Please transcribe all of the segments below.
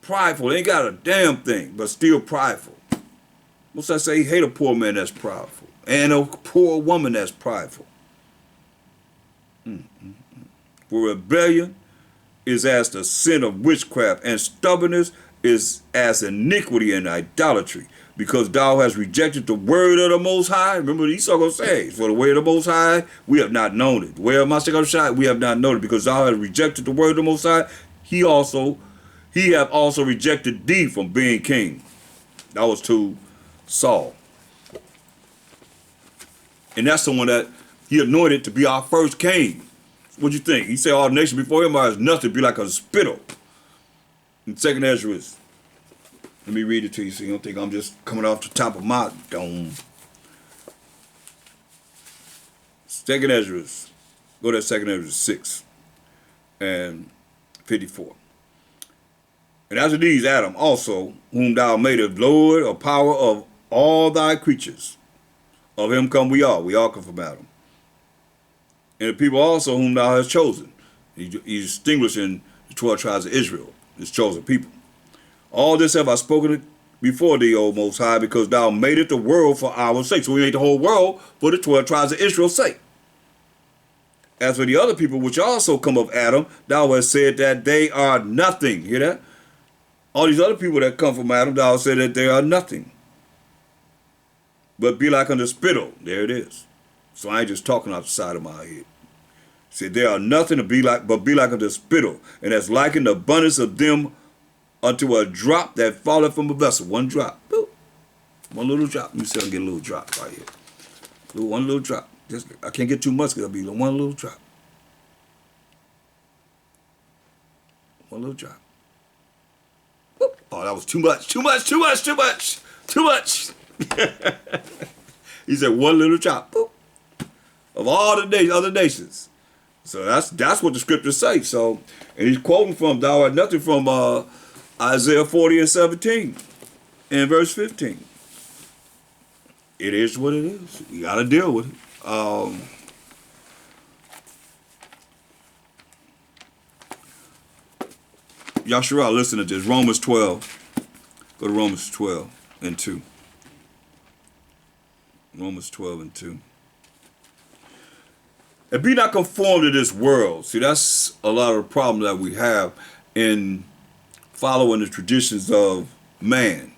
Prideful. They ain't got a damn thing, but still prideful. Most I say, hate a poor man that's prideful. And a poor woman that's prideful. For rebellion is as the sin of witchcraft, and stubbornness is as iniquity and idolatry. Because thou hast rejected the word of the Most High. Remember what Esau gonna say, for the way of the Most High, we have not known it. The way of my shot, we have not known it. Because thou hast rejected the word of the Most High, he have also rejected thee from being king. That was to Saul. And that's the one that he anointed to be our first king. What'd you think? He said all nations before him are as nothing, be like a spittle. In 2nd Ezra, let me read it to you so you don't think I'm just coming off the top of my dome. 2nd Ezra, go to 2nd Ezra 6 and 54. And after these, Adam also, whom thou madest Lord of power of all thy creatures. Of him come we all come from Adam. And the people also whom thou hast chosen. He's distinguishing the 12 tribes of Israel, his chosen people. All this have I spoken before thee, O Most High, because thou madest the world for our sake. So we made the whole world for the 12 tribes of Israel's sake. As for the other people which also come of Adam, thou hast said that they are nothing. Hear that? All these other people that come from Adam, thou hast said that they are nothing. But be like unto spittle. There it is. So I ain't just talking out the side of my head. See, they are nothing to be like, but be like unto spittle, and as likened the abundance of them unto a drop that falleth from a vessel. One drop. Boop. One little drop. Let me see if I can get a little drop right here. One little drop. Just, I can't get too much because it'll be one little drop. One little drop. Boop. Oh, that was too much. Too much. Too much. Too much. Too much. He said one little drop. Boop. Of all the other nations. So that's what the scriptures say. So, and he's quoting from thou art nothing from Isaiah 40 and 17 and verse 15. It is what it is. You got to deal with it. Yashua, listen to this. Romans 12. Go to Romans 12 and 2. Romans 12 and 2. And be not conformed to this world. See, that's a lot of the problem that we have in following the traditions of man.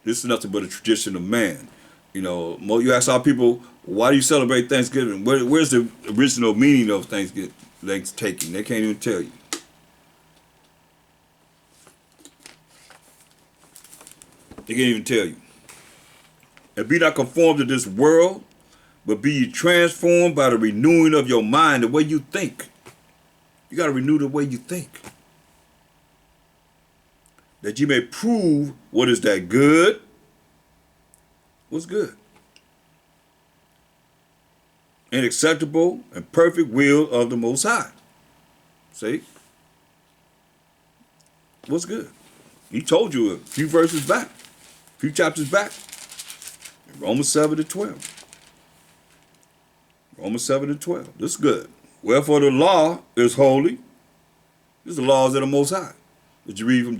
This is nothing but a tradition of man. You know, you ask our people, why do you celebrate Thanksgiving? Where's the original meaning of Thankstaking? They can't even tell you. They can't even tell you. And be not conformed to this world, but be ye transformed by the renewing of your mind, the way you think. You got to renew the way you think. That you may prove what is that good. What's good? And acceptable and perfect will of the Most High. See? What's good? He told you a few verses back, a few chapters back. Romans 7 to 12. Romans 7 and 12. This is good. Wherefore the law is holy. This is the laws of the Most High. That you read from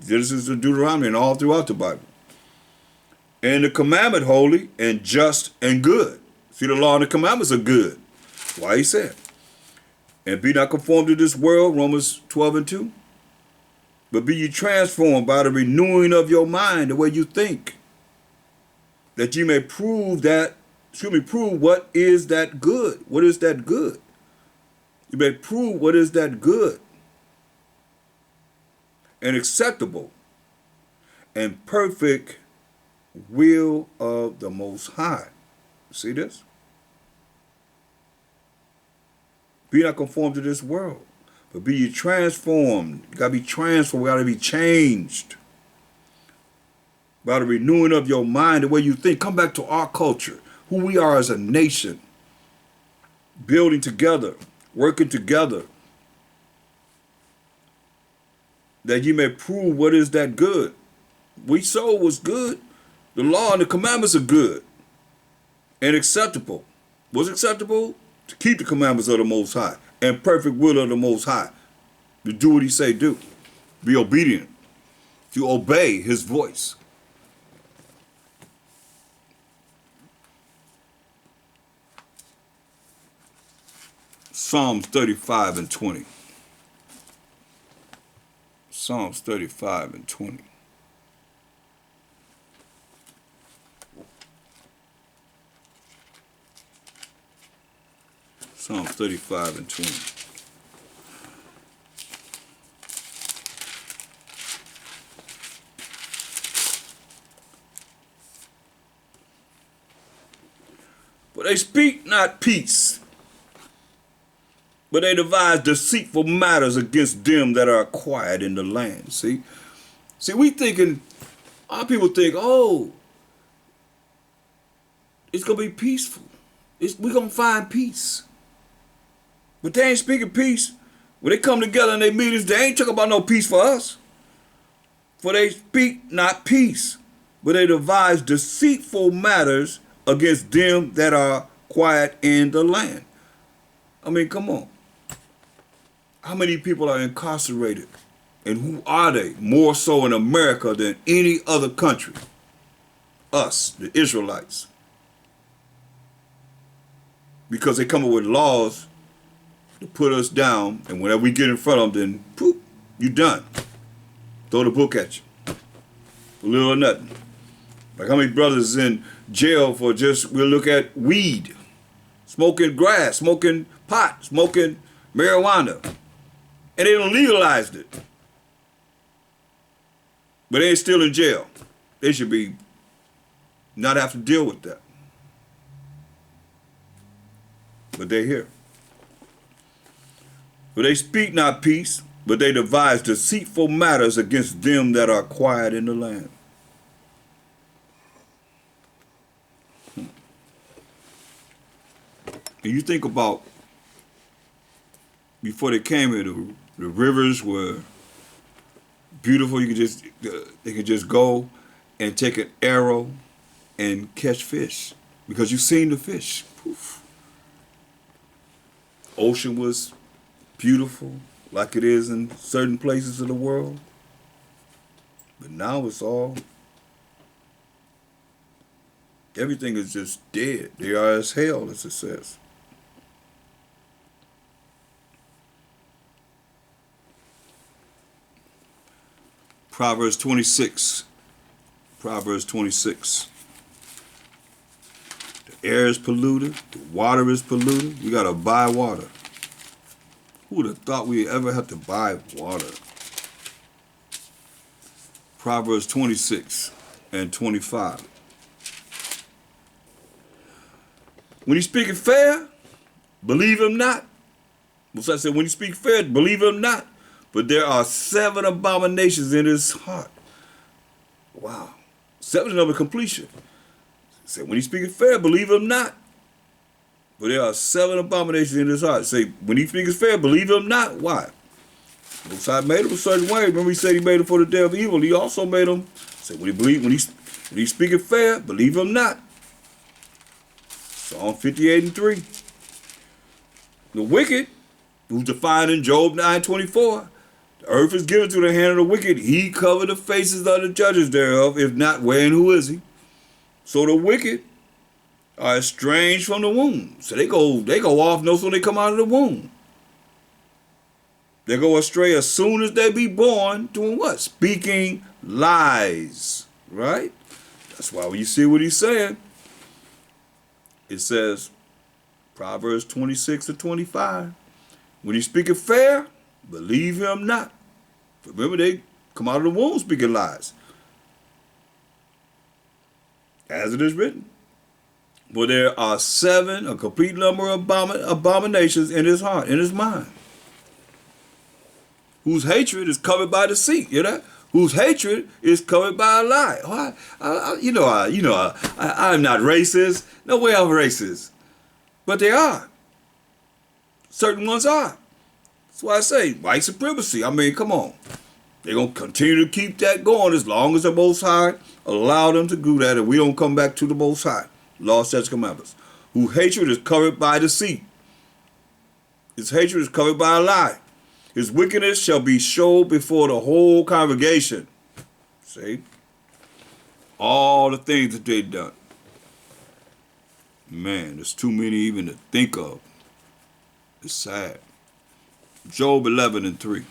Genesis to Deuteronomy and all throughout the Bible. And the commandment holy and just and good. See, the law and the commandments are good. That's why he said. And be not conformed to this world, Romans 12 and 2. But be ye transformed by the renewing of your mind, the way you think. That you may prove what is that good. What is that good? You may prove what is that good and acceptable and perfect will of the Most High. See this? Be not conformed to this world, but be ye transformed. You got to be transformed. We got to be changed by the renewing of your mind, the way you think. Come back to our culture, who we are as a nation, building together, working together, that ye may prove what is that good. We saw was good. The law and the commandments are good and acceptable. What's acceptable? To keep the commandments of the Most High and perfect will of the Most High. To do what he say do. be obedient, to obey his voice. Psalms 35 and 20. Psalms 35 and 20. Psalms 35 and 20. For they speak not peace, but they devise deceitful matters against them that are quiet in the land. See, we thinking, our people think, oh, it's going to be peaceful. We're going to find peace. But they ain't speaking peace. When they come together in their meetings, they ain't talking about no peace for us. For they speak not peace, but they devise deceitful matters against them that are quiet in the land. I mean, come on. How many people are incarcerated? And who are they? More so in America than any other country. Us, the Israelites. Because they come up with laws to put us down, and whenever we get in front of them, then poof, you done. Throw the book at you. For little or nothing. Like how many brothers in jail for just, we'll look at weed, smoking grass, smoking pot, smoking marijuana. And they don't legalize it. But they ain't still in jail. They should be not have to deal with that. But they're here. For they speak not peace, but they devise deceitful matters against them that are quiet in the land. And you think about, before they came here, the rivers were beautiful. They could just go and take an arrow and catch fish because you've seen the fish. Poof. Ocean was beautiful like it is in certain places of the world. But now it's all, everything is just dead. They are as hell, as it says. Proverbs 26. Proverbs 26. The air is polluted. The water is polluted. We got to buy water. Who would have thought we'd ever have to buy water? Proverbs 26 and 25. When he speaketh fair, believe him not. What's that say? When he speak fair, believe him not. But there are 7 abominations in his heart. Wow. 7 is number completion. It said, when he speaketh fair, believe him not. But there are 7 abominations in his heart. Say, when he speaketh fair, believe him not. Why? Most High made him a certain way. Remember he said he made him for the day of evil. He also made him, say, when he speaketh fair, believe him not. Psalm 58 and 3. The wicked, who's defined in Job 9:24, the earth is given to the hand of the wicked. He covered the faces of the judges thereof. If not, where and who is he? So the wicked are estranged from the womb. So they go off no sooner they come out of the womb. They go astray as soon as they be born, doing what? Speaking lies. Right? That's why when you see what he's saying, it says, Proverbs 26 to 25, when he speaketh fair, believe him not. Remember, they come out of the womb speaking lies. As it is written. But there are 7, a complete number of abominations in his heart, in his mind. Whose hatred is covered by deceit. You know? Whose hatred is covered by a lie. I'm not racist. No way I'm racist. But they are. Certain ones are. That's why I say white supremacy. I mean, come on. They're going to continue to keep that going as long as the Most High allow them to do that and we don't come back to the Most High. Law, statutes, commandments. Whose hatred is covered by deceit. His hatred is covered by a lie. His wickedness shall be showed before the whole congregation. See? All the things that they've done. Man, there's too many even to think of. It's sad. Job 11:3.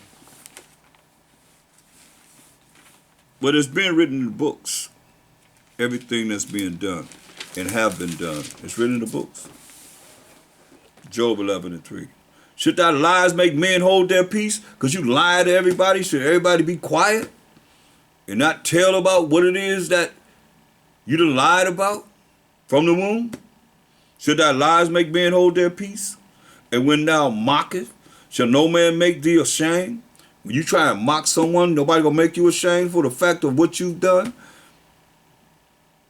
But it's been written in the books. Everything that's being done and have been done. It's written in the books. Job 11:3. Should thy lies make men hold their peace? Because you lie to everybody? Should everybody be quiet and not tell about what it is that you done lied about from the womb? Should thy lies make men hold their peace? And when thou mockest, shall no man make thee ashamed? When you try and mock someone, nobody gonna make you ashamed for the fact of what you've done?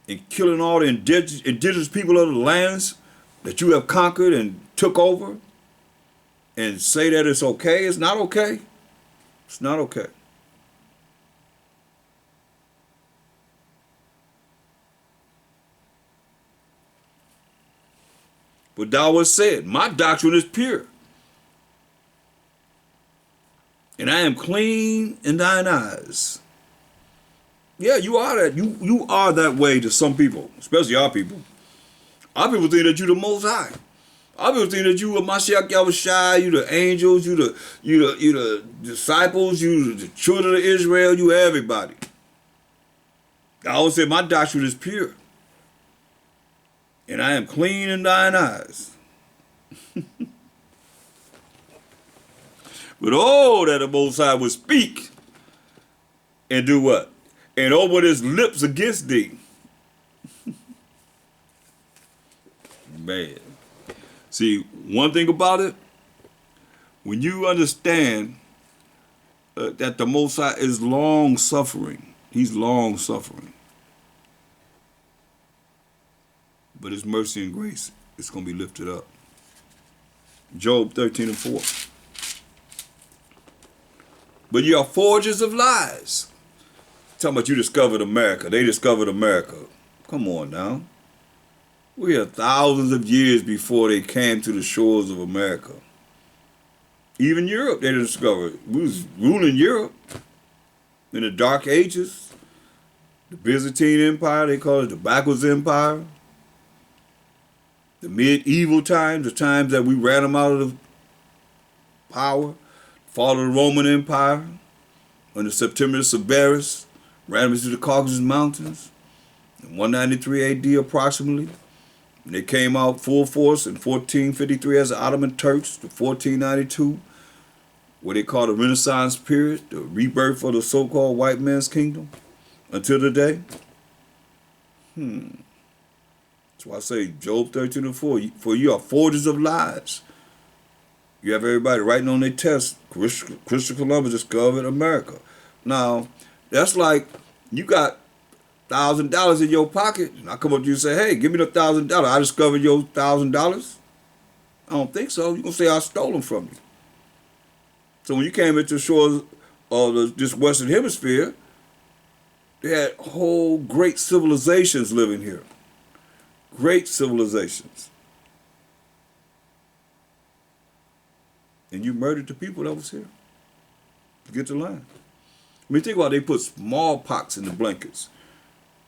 And killing all the indigenous people of the lands that you have conquered and took over, and say that it's okay. It's not okay. It's not okay. But thou hast said, my doctrine is pure, and I am clean in thine eyes. Yeah, you are that. You are that way to some people, especially our people. Our people think that you the Most High. Our people think that you are Mashiach Yahushua, you the angels, you the disciples, you the children of Israel, you everybody. I always say my doctrine is pure, and I am clean in thine eyes. But oh, that the Most High would speak and do what? And open his lips against thee. Man. See, one thing about it, when you understand that the Most High is long suffering, he's long suffering. But his mercy and grace is going to be lifted up. Job 13:4. But you are forgers of lies. Talking about you discovered America. They discovered America. Come on now. We are thousands of years before they came to the shores of America. Even Europe, they discovered. We was ruling Europe in the Dark Ages. The Byzantine Empire, they call it the backwards empire. The medieval times, the times that we ran them out of power. Fall of the Roman Empire under Septimius Severus, ran them into the Caucasus Mountains in 193 AD approximately. And they came out full force in 1453 as the Ottoman Turks to 1492, what they call the Renaissance period, the rebirth of the so-called white man's kingdom, until today. That's why I say Job 13:4, for you are forgers of lies. You have everybody writing on their test, Christopher Columbus discovered America. Now, that's like you got $1,000 in your pocket, and I come up to you and say, hey, give me the $1,000. I discovered your $1,000. I don't think so. You're going to say I stole them from you. So when you came into the shores of this Western Hemisphere, they had whole great civilizations living here. Great civilizations. And you murdered the people that was here to get the land. I mean, think about it. They put smallpox in the blankets.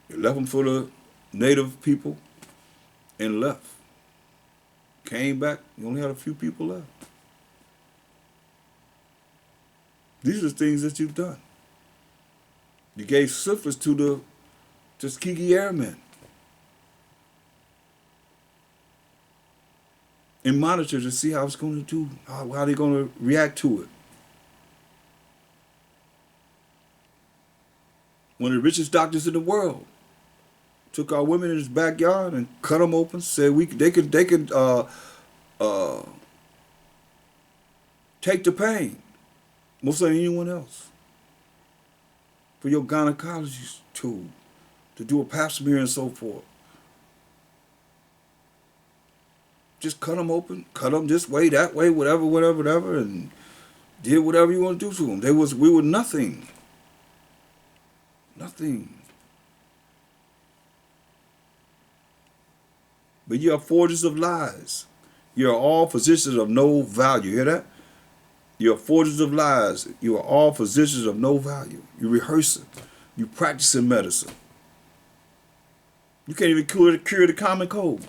They left them for the native people and left. Came back, you only had a few people left. These are the things that you've done. You gave syphilis to the Tuskegee Airmen. And monitor to see how it's going to do, how they're going to react to it. One of the richest doctors in the world took our women in his backyard and cut them open. Said they could take the pain more than anyone else. For your gynecologist to do a pap smear and so forth. Just cut them open, cut them this way, that way, whatever, and did whatever you want to do to them. We were nothing. Nothing. But you are forgers of lies. You are all physicians of no value. Hear that? You're forgers of lies. You are all physicians of no value. You rehearsing. You practicing medicine. You can't even cure the common cold.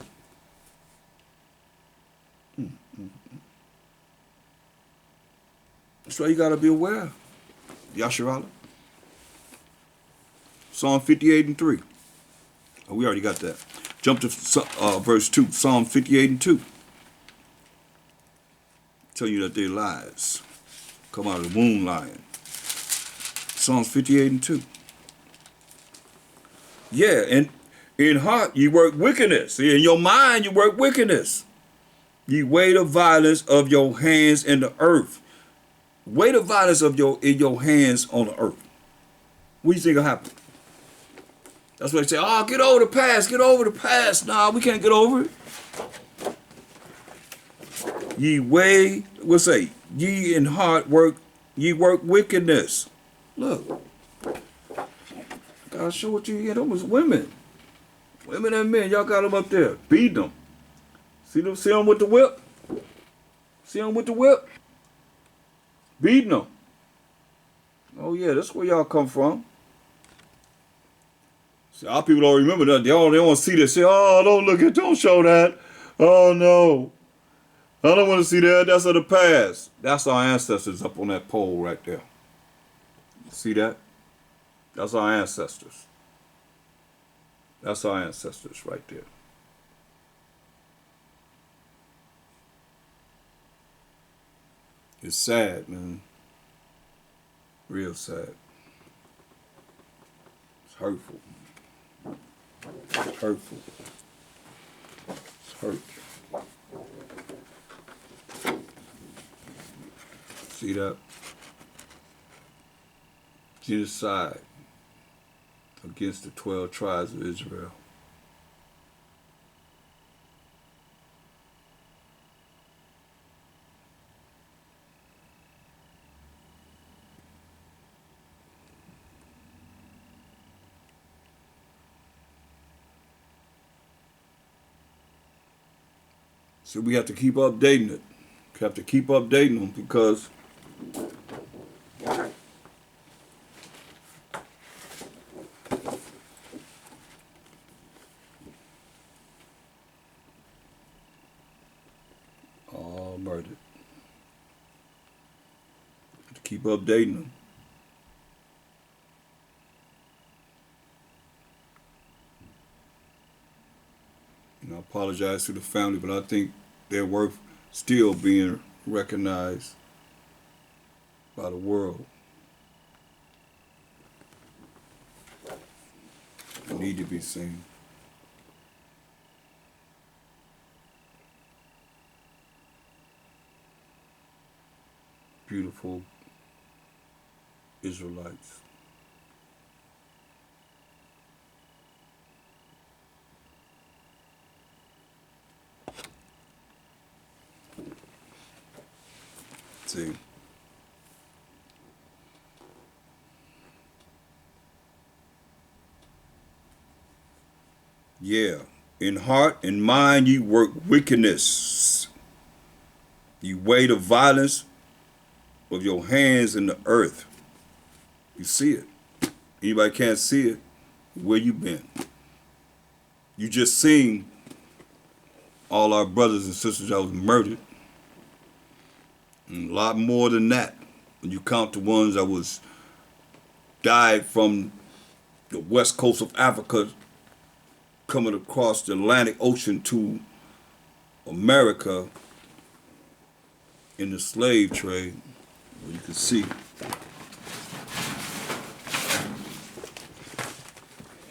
That's why you got to be aware. Yasharala. Psalm 58 and 3. Oh, we already got that. Jump to verse 2. Psalm 58 and 2. Tell you that they're lies. Come out of the womb lying. Psalms 58 and 2. Yeah, and in heart you work wickedness. See, in your mind you work wickedness. You weigh the violence of your hands in the earth. Weigh the violence of in your hands on the earth. What do you think will happen? That's why they say, oh, get over the past, get over the past. Nah, we can't get over it. Ye in heart work, ye work wickedness. Look, gotta show what you get. Them was women. Women and men, y'all got them up there, beat them. See them with the whip? See them with the whip? Beating them. Oh yeah, that's where y'all come from. See, our people don't remember that. They don't want to see this. Say, oh, don't show that. Oh no. I don't want to see that. That's of the past. That's our ancestors up on that pole right there. See that? That's our ancestors. That's our ancestors right there. It's sad, man. Real sad. It's hurtful. It's hurtful. It's hurtful. See that? Genocide against the 12 tribes of Israel. So we have to keep updating it. We have to keep updating them because all murdered. Have to keep updating them. And I apologize to the family, but I think they're worth still being recognized by the world. They need to be seen. Beautiful Israelites. See. Yeah. In heart and mind you work wickedness. You weigh the violence of your hands in the earth. You see it. Anybody can't see it, where you been? You just seen all our brothers and sisters that was murdered. And a lot more than that when you count the ones that was died from the west coast of Africa coming across the Atlantic Ocean to America in the slave trade. You can see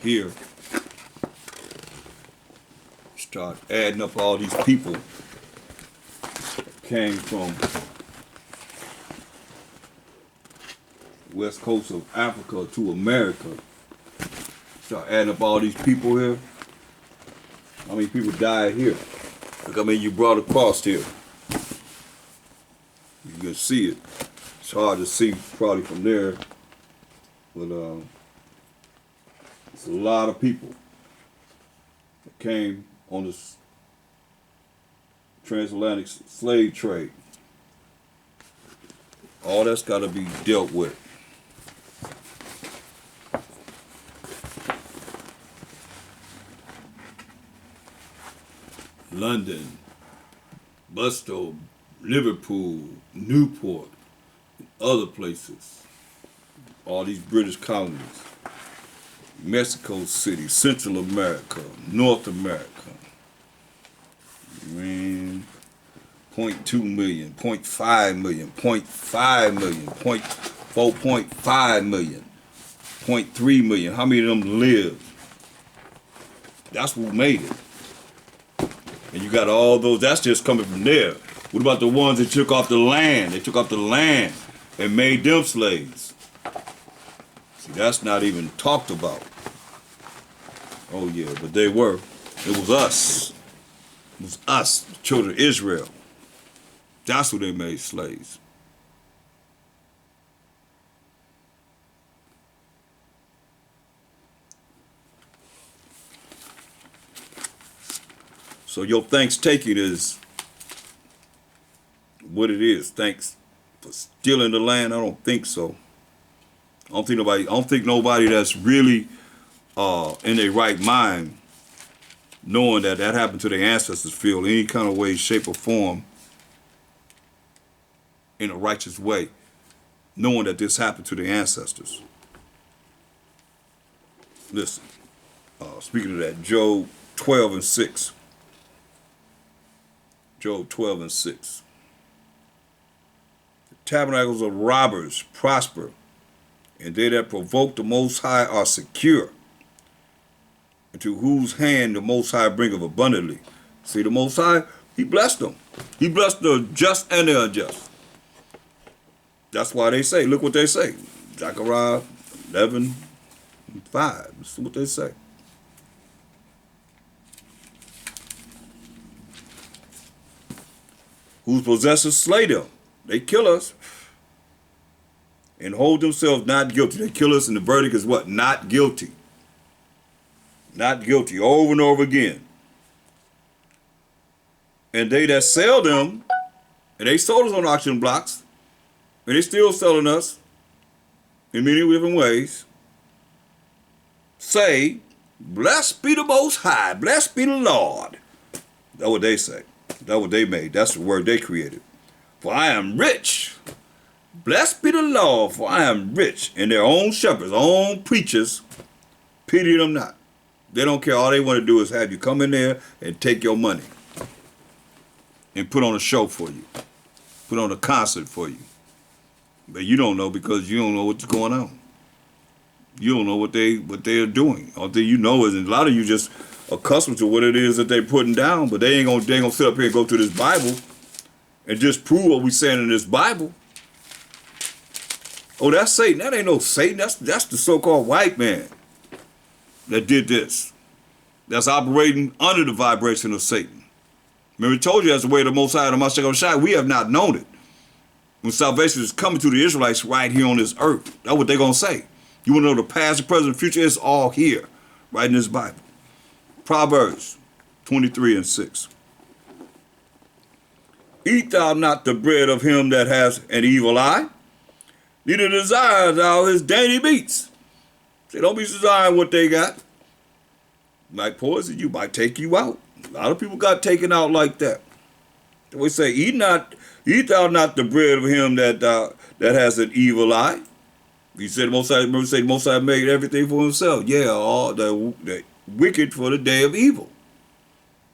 here, start adding up all these people that came from west coast of Africa to America. Start adding up all these people here. How many people died here? Look how many you brought across here. You can see it. It's hard to see probably from there, but it's a lot of people that came on this transatlantic slave trade. All that's got to be dealt with. London, Bristol, Liverpool, Newport, other places. All these British colonies. Mexico City, Central America, North America. Man, 0.2 million, 0.5 million, 0.5 million, 4.5 million, 0.3 million. How many of them live? That's what made it. And you got all those, that's just coming from there. What about the ones that took off the land? They took off the land and made them slaves. See, that's not even talked about. Oh yeah, but they were. It was us. It was us, the children of Israel. That's who they made slaves. So your thanksgiving is what it is. Thanks for stealing the land? I don't think so. I don't think nobody that's really in their right mind, knowing that that happened to their ancestors, feel any kind of way, shape, or form in a righteous way, knowing that this happened to their ancestors. Listen, speaking of that, Job 12 and 6. Job 12 and 6. The tabernacles of robbers prosper, and they that provoke the Most High are secure, and to whose hand the Most High bringeth abundantly. See, the Most High, He blessed them. He blessed the just and the unjust. That's why they say, look what they say. Zechariah 11 and 5. This is what they say. Whose possessors slay them. They kill us and hold themselves not guilty. They kill us, and the verdict is what? Not guilty. Not guilty, over and over again. And they that sell them, and they sold us on auction blocks, and they still selling us in many different ways, say, blessed be the Most High, blessed be the Lord. That's what they say. That's what they made. That's the word they created. For I am rich. Blessed be the Lord, for I am rich. And their own shepherds, own preachers, pity them not. They don't care. All they want to do is have you come in there and take your money and put on a show for you, put on a concert for you. But you don't know because you don't know what's going on. You don't know what they are doing. All thing you know is, and a lot of you just accustomed to what it is that they're putting down, but they ain't gonna sit up here and go to this Bible and just prove what we saying in this Bible. Oh, that's Satan. That ain't no Satan. That's the so-called white man that did this. That's operating under the vibration of Satan. Remember, I told you that's the way of the Most High and the Mashiach Shai. We have not known it. When salvation is coming to the Israelites right here on this earth, that's what they're gonna say. You want to know the past, the present, the future? It's all here, right in this Bible. Proverbs 23 and 6. Eat thou not the bread of him that has an evil eye, neither desire thou his dainty meats. Say, don't be desiring what they got. Might poison you, might take you out. A lot of people got taken out like that. We say, eat thou not the bread of him that has an evil eye. He said, Most High made everything for himself. Yeah, all the wicked for the day of evil.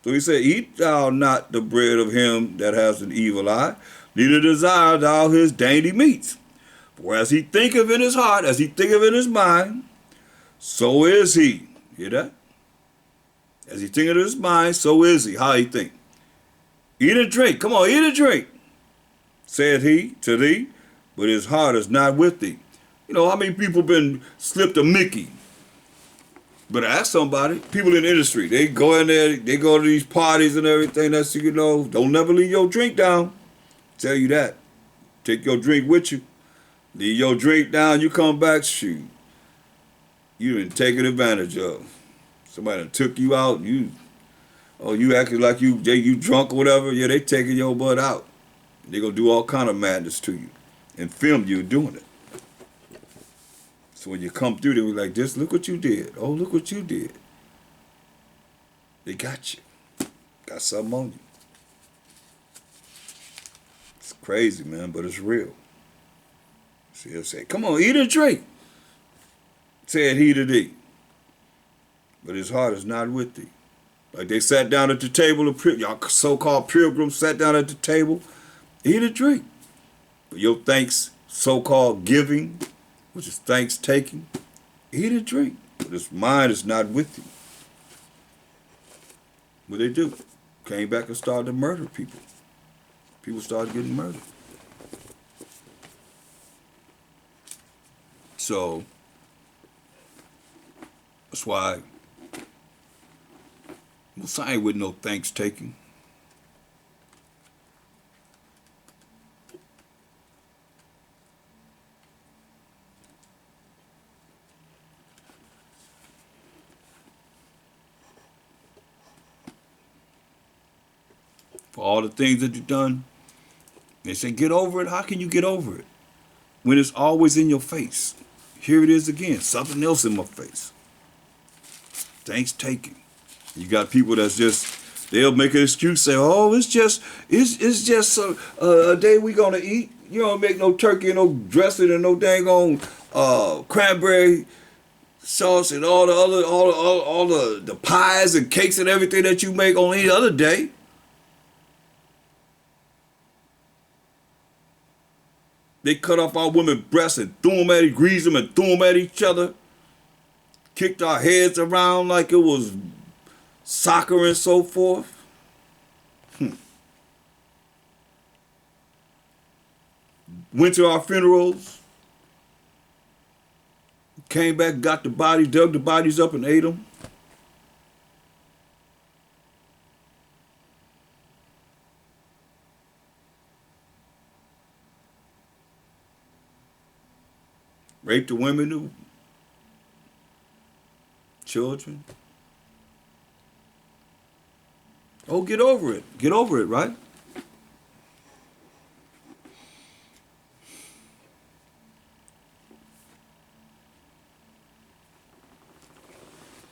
So he said, eat thou not the bread of him that has an evil eye, neither desire thou his dainty meats. For as he thinketh in his heart, as he thinketh in his mind, so is he. Hear that? As he thinketh in his mind, so is he. How he think? Eat and drink. Come on, eat and drink, said he to thee, but his heart is not with thee. You know, how many people been slipped a Mickey? But ask somebody, people in the industry, they go in there, they go to these parties and everything. That's, you know, don't never leave your drink down. Tell you that. Take your drink with you. Leave your drink down, you come back, shoot. You been taken advantage of. Somebody done took you out, you acting like you drunk or whatever. Yeah, they taking your butt out. They gonna do all kind of madness to you. and film you doing it. So when you come through, they were like, "Just look what you did. Oh, look what you did." They got you. Got something on you. It's crazy, man, but it's real. So he'll say, "Come on, eat and drink," said he to thee, but his heart is not with thee. Like they sat down at the table, y'all so-called pilgrims sat down at the table, eat and drink. But your thanks, so-called giving, which is thankstaking, eat and drink. But his mind is not with you. What they do? Came back and started to murder people. People started getting murdered. So that's why I ain't with no thankstaking. For all the things that you've done, they say, get over it. How can you get over it? When it's always in your face. Here it is again, something else in my face. Thankstaking. You got people that's just, they'll make an excuse, say, oh, it's just a day we gonna eat. You don't make no turkey and no dressing and no dang on cranberry sauce and all the other, all the pies and cakes and everything that you make on any other day. They cut off our women's breasts and greased them and threw them at each other. Kicked our heads around like it was soccer and so forth. Went to our funerals. Came back, got the bodies, dug the bodies up and ate them. Raped the women, the children. Oh, get over it. Get over it, right?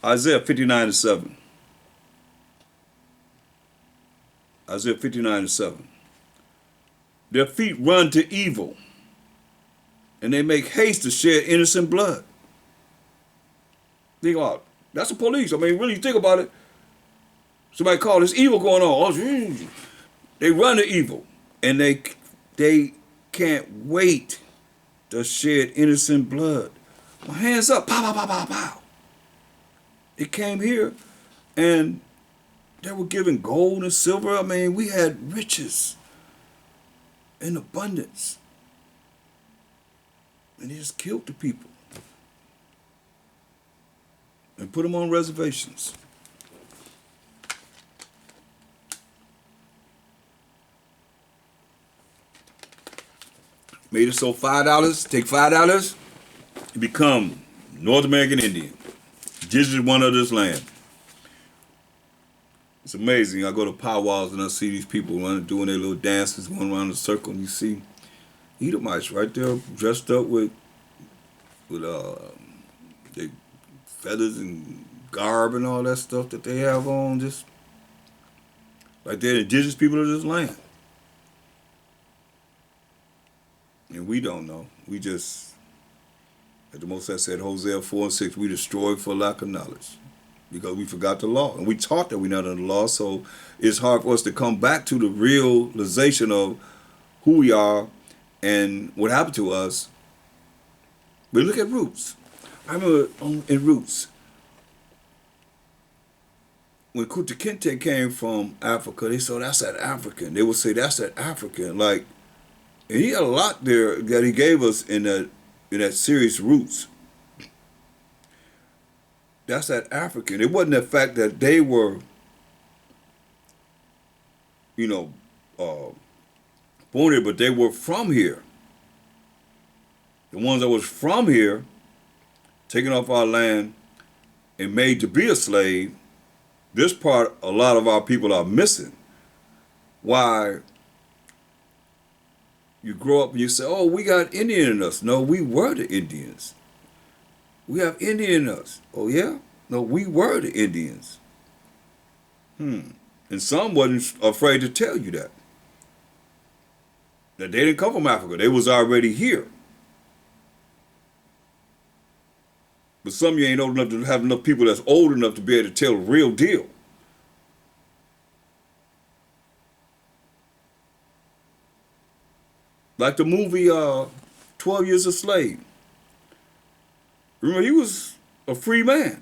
Isaiah 59:7. Isaiah 59:7. Their feet run to evil, and they make haste to shed innocent blood. Think about it. That's the police. I mean, really think about it. Somebody call this evil going on. Oh, they run to evil, and they can't wait to shed innocent blood. My hands up, pow, pow, pow, pow, pow. It came here, and they were giving gold and silver. I mean, we had riches in abundance. And they just killed the people and put them on reservations. Made it so $5, take $5, you become North American Indian. Just one of this land. It's amazing. I go to powwows and I see these people doing their little dances, going around the circle, and you see Edomites right there, dressed up with their feathers and garb and all that stuff that they have on, just like they're indigenous people of this land. And we don't know. We just, as the Most High said, Hosea 4:6, we destroyed for lack of knowledge because we forgot the law. And we taught that we're not under the law, so it's hard for us to come back to the realization of who we are and what happened to us. But look at Roots. I remember in Roots, when Kunta Kinte came from Africa, they said, that's that African. They would say, that's that African. Like, and he had a lot there that he gave us in that series Roots. That's that African. It wasn't the fact that they were, born here, but they were from here. The ones that was from here, taken off our land and made to be a slave, this part a lot of our people are missing. Why You grow up and you say, oh, we got Indian in us. No, we were the Indians. We have Indian in us. Oh, yeah? No, we were the Indians. And some wasn't afraid to tell you that. That they didn't come from Africa. They was already here. But some of you ain't old enough to have enough people that's old enough to be able to tell the real deal. Like the movie 12 Years a Slave. Remember, he was a free man.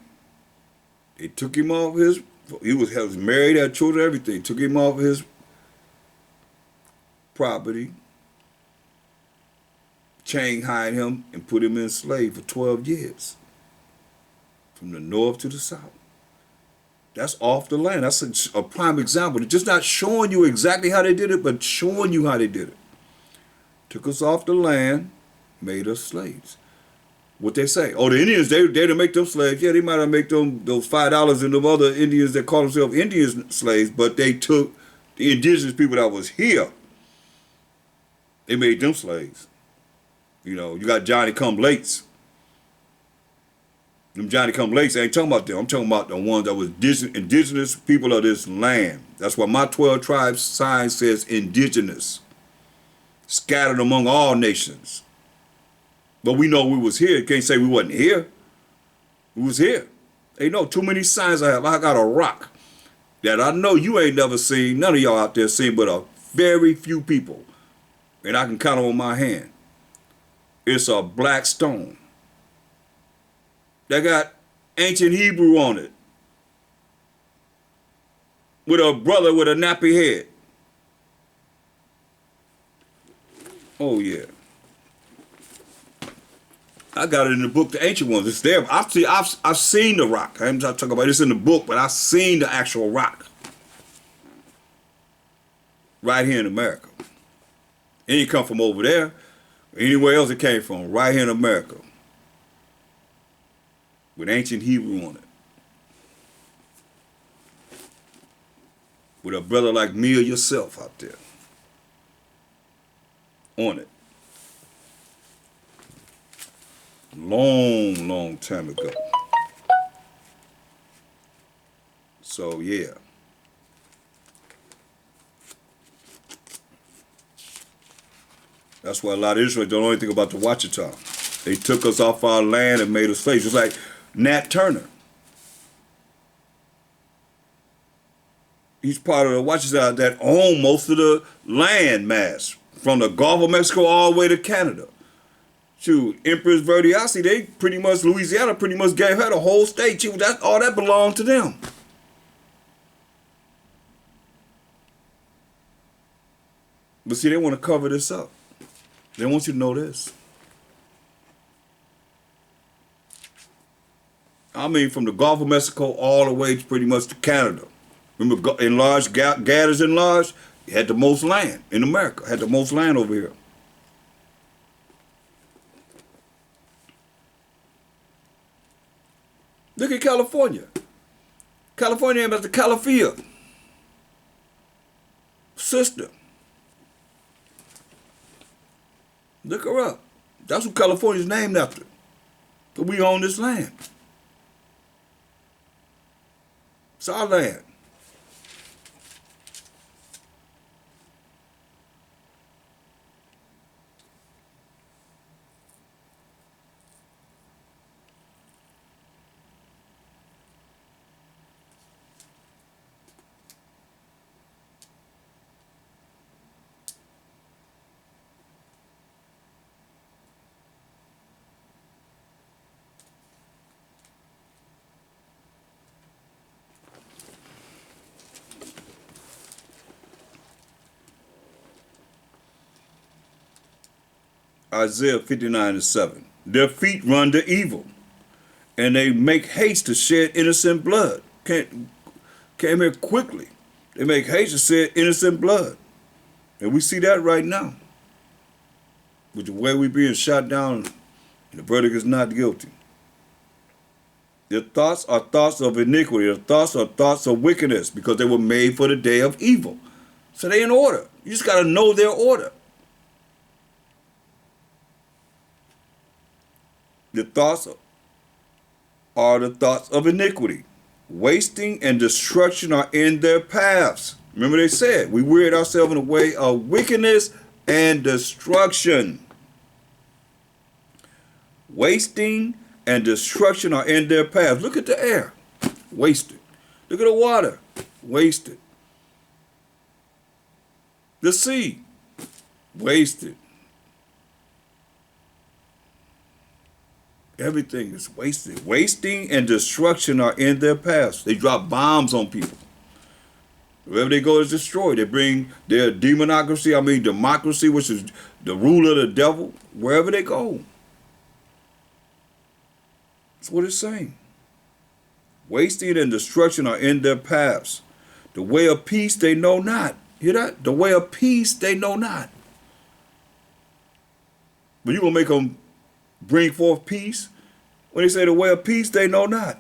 They took him off he was married, had children, everything. Took him off his property, shanghaied him, and put him in slave for 12 years. From the north to the south. That's off the land. That's a prime example. It's just not showing you exactly how they did it, but showing you how they did it. Took us off the land, made us slaves. What they say? Oh, the Indians, they didn't make them slaves. Yeah, they might have made them those $5 and them other Indians that call themselves Indian slaves, but they took the indigenous people that was here. They made them slaves. You know, you got Johnny Come Lates. Them Johnny Come Lates, I ain't talking about them. I'm talking about the ones that was indigenous people of this land. That's why my 12 tribes sign says indigenous. Scattered among all nations. But we know we was here. You can't say we wasn't here. We was here. Ain't no too many signs I have. I got a rock that I know you ain't never seen, none of y'all out there seen, but a very few people. And I can count on my hand. It's a black stone. That got ancient Hebrew on it. With a brother with a nappy head. Oh, yeah. I got it in the book, the ancient ones. It's there. I've seen the rock. I'm not talking about this in the book, but I've seen the actual rock. Right here in America. It didn't come from over there. Anywhere else it came from. Right here in America. With ancient Hebrew on it. With a brother like me or yourself out there. On it. Long, long time ago. So, yeah. That's why a lot of Israelites don't know anything about the Ouachita. They took us off our land and made us slaves. Just like Nat Turner. He's part of the Ouachita that own most of the land mass. From the Gulf of Mexico all the way to Canada. Shoot, Empress Verdiasi, they pretty much, Louisiana pretty much gave her the whole state. All that belonged to them. But see, they want to cover this up. They want you to know this. I mean, from the Gulf of Mexico all the way to pretty much to Canada. Remember, enlarged, Gadders enlarged, had the most land in America, had the most land over here. Look at California. California has the Calafia sister. Look her up. That's what California's named after. But we own this land. It's our land. Isaiah 59:7. Their feet run to evil, and they make haste to shed innocent blood. Came here quickly. They make haste to shed innocent blood. And we see that right now. With the way we're being shot down, and the verdict is not guilty. Their thoughts are thoughts of iniquity. Their thoughts are thoughts of wickedness, because they were made for the day of evil. So they in order. You just got to know their order. the thoughts are the thoughts of iniquity. Wasting and destruction are in their paths. Remember they said, we weird ourselves in a way of wickedness and destruction. Wasting and destruction are in their paths. Look at the air, wasted. Look at the water, wasted. The sea, wasted. Everything is wasted. Wasting and destruction are in their paths. They drop bombs on people. Wherever they go is destroyed. They bring their democracy, which is the rule of the devil, wherever they go. That's what it's saying. Wasting and destruction are in their paths. The way of peace they know not. Hear that? The way of peace they know not. But you're going to make them bring forth peace? When they say the way of peace they know not.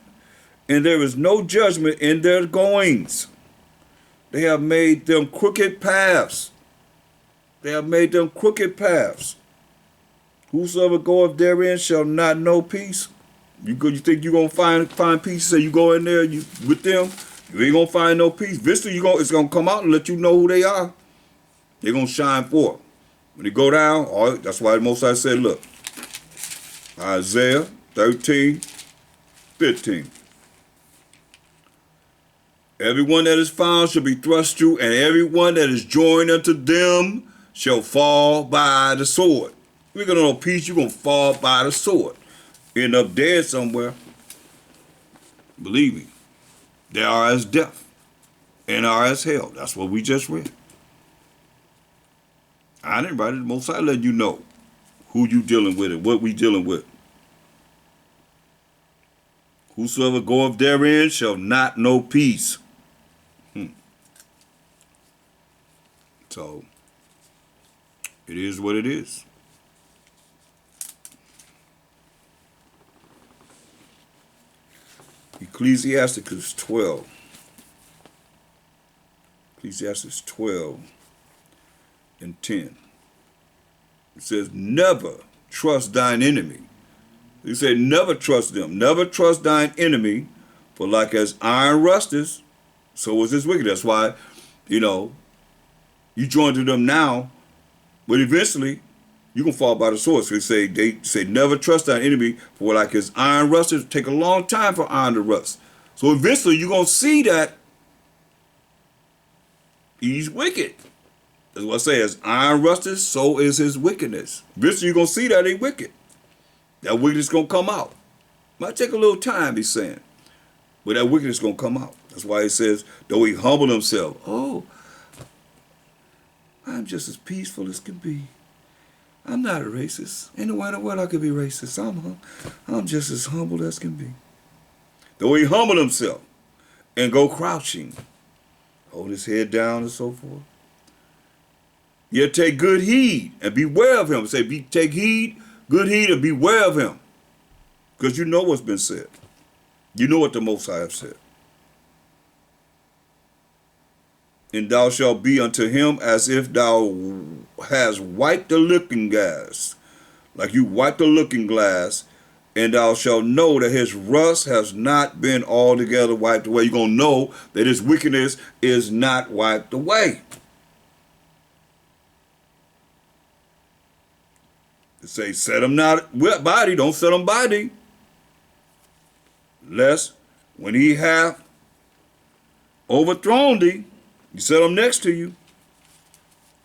And there is no judgment in their goings. They have made them crooked paths. They have made them crooked paths. Whosoever goeth therein shall not know peace. You think you're going to find peace, so you go in there with them, you ain't going to find no peace. Eventually, it's going to come out and let you know who they are. They're going to shine forth. When they go down, that's why the Most High said, look, Isaiah 13:15. Everyone that is found shall be thrust through, and everyone that is joined unto them shall fall by the sword. If you're going to know peace, you're going to fall by the sword. End up dead somewhere. Believe me, they are as death and are as hell. That's what we just read. I didn't write it. Most I let you know who you dealing with and what we dealing with. Whosoever goeth therein shall not know peace. So it is what it is. Ecclesiastes 12. Ecclesiastes 12:10. It says, never trust thine enemy. He said, never trust them. Never trust thine enemy, for like as iron rusteth, so is his wickedness. That's why, you join to them now, but eventually you can fall by the sword. So they say, never trust thine enemy, for like as iron rusteth, take a long time for iron to rust. So eventually you're going to see that he's wicked. That's what I say, as iron rusteth, so is his wickedness. Eventually you're going to see that he's wicked. That wickedness is going to come out. Might take a little time, he's saying, but that wickedness is going to come out. That's why he says, though he humbled himself, I'm just as peaceful as can be. I'm not a racist. Ain't no way in the world I could be racist. I'm just as humble as can be. Though he humbled himself and go crouching, hold his head down and so forth. Yet take good heed and beware of him. Take heed, good heed, and beware of him. Because you know what's been said. You know what the Most High have said. And thou shalt be unto him as if thou hast wiped the looking glass. Like you wiped the looking glass, and thou shalt know that his rust has not been altogether wiped away. You're going to know that his wickedness is not wiped away. It say, set him not by thee, don't set him by thee. Lest when he hath overthrown thee, you set him next to you.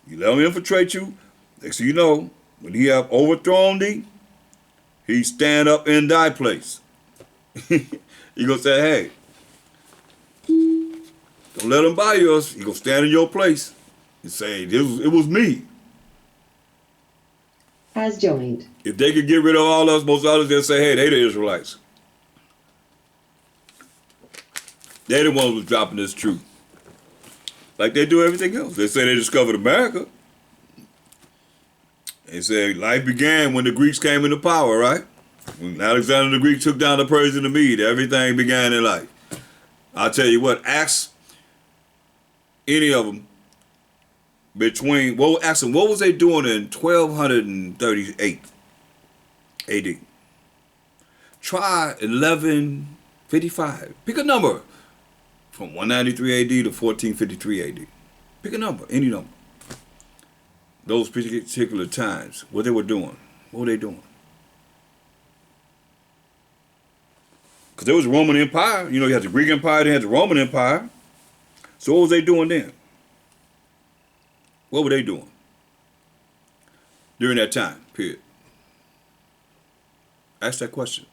You let him infiltrate you. Next thing you know, when he have overthrown thee, he stand up in thy place. He gonna say, hey, don't let him buy yours. He gonna stand in your place and say, it was me. Has joined. If they could get rid of all us, most others, they'll say, hey, they the Israelites. They the ones who was dropping this truth. Like they do everything else. They say they discovered America. They say life began when the Greeks came into power, right? When Alexander the Greek took down the Persian and the Mede, everything began in life. I'll tell you what, ask any of them ask them, what was they doing in 1238 AD? Try 1155. Pick a number from 193 AD to 1453 AD. Pick a number, any number. Those particular times, what they were doing. What were they doing? Because there was a Roman Empire. You know, you had the Greek Empire, they had the Roman Empire. So what was they doing then? What were they doing during that time period? Ask that question.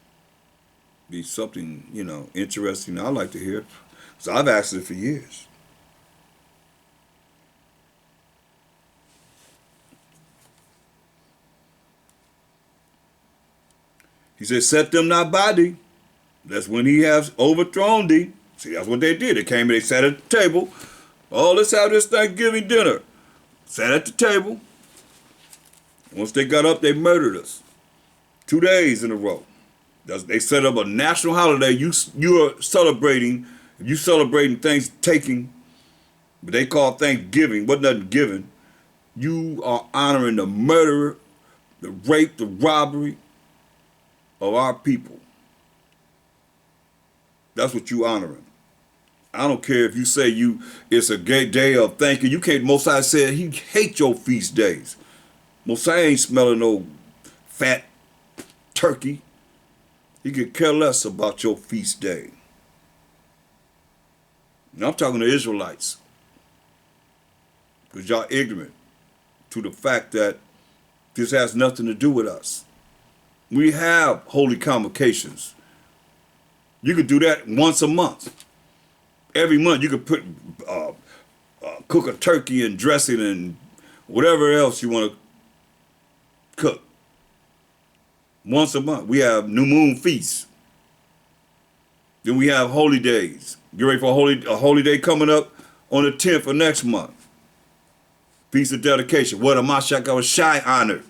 Be something, you know, interesting I'd like to hear. So I've asked it for years. He said, set them not by thee. That's when he has overthrown thee. See, that's what they did. They came and they sat at the table. Oh, let's have this Thanksgiving dinner. Sat at the table. Once they got up, they murdered us. 2 days in a row. They set up a national holiday. You are celebrating. If you celebrating Thankstaking, but they call Thanksgiving, wasn't nothing given. You are honoring the murder, the rape, the robbery of our people. That's what you honoring. I don't care if you say it's a gay day of thanking. You can't. Mosiah said he hates your feast days. Mosiah ain't smelling no fat turkey. He could care less about your feast day. Now I'm talking to Israelites, because y'all ignorant to the fact that this has nothing to do with us. We have holy convocations. You could do that once a month. Every month you could put cook a turkey and dressing and whatever else you want to cook. Once a month. We have new moon feasts. Then we have holy days. Get ready for a holy day coming up on the 10th of next month. Feast of dedication. What a Mashiach was shy honored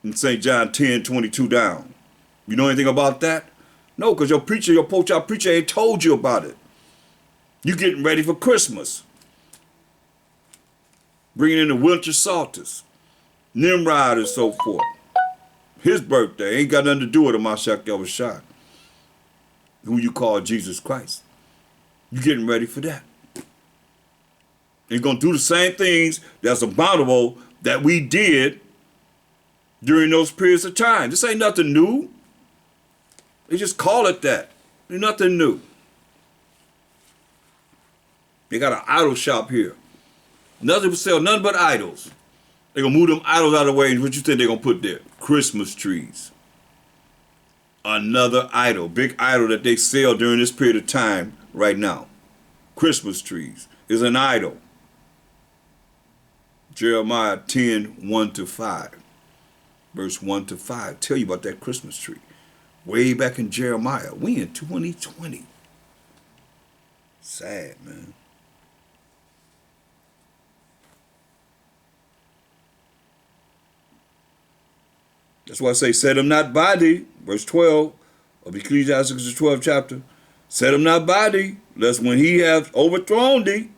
in St. John 10:22 down. You know anything about that? No, because your poach-out preacher ain't told you about it. You getting ready for Christmas. Bringing in the winter solstice, Nimrod and so forth. His birthday ain't got nothing to do with a Mashiach Yahushua, who you call Jesus Christ. You getting ready for that. You're going to do the same things that's abominable that we did during those periods of time. This ain't nothing new. They just call it that. There's nothing new. They got an idol shop here. Nothing to sell, nothing but idols. They're going to move them idols out of the way, and what you think they're going to put there? Christmas trees. Another idol, big idol that they sell during this period of time right now. Christmas trees is an idol. Jeremiah 10:1-5. Verse 1-5. Tell you about that Christmas tree. Way back in Jeremiah. We in 2020. Sad, man. That's why I say, set them not by thee. Verse 12 of Ecclesiastes, the 12th chapter. Set him not by thee, lest when he hath overthrown thee,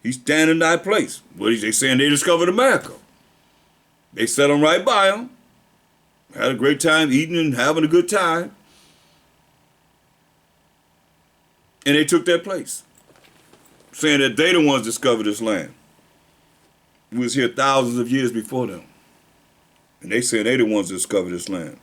he stand in thy place. What is they saying? They discovered America. They set them right by him. Had a great time eating and having a good time. And they took their place. Saying that they the ones discovered this land. We was here thousands of years before them. And they said they the ones that discovered this land.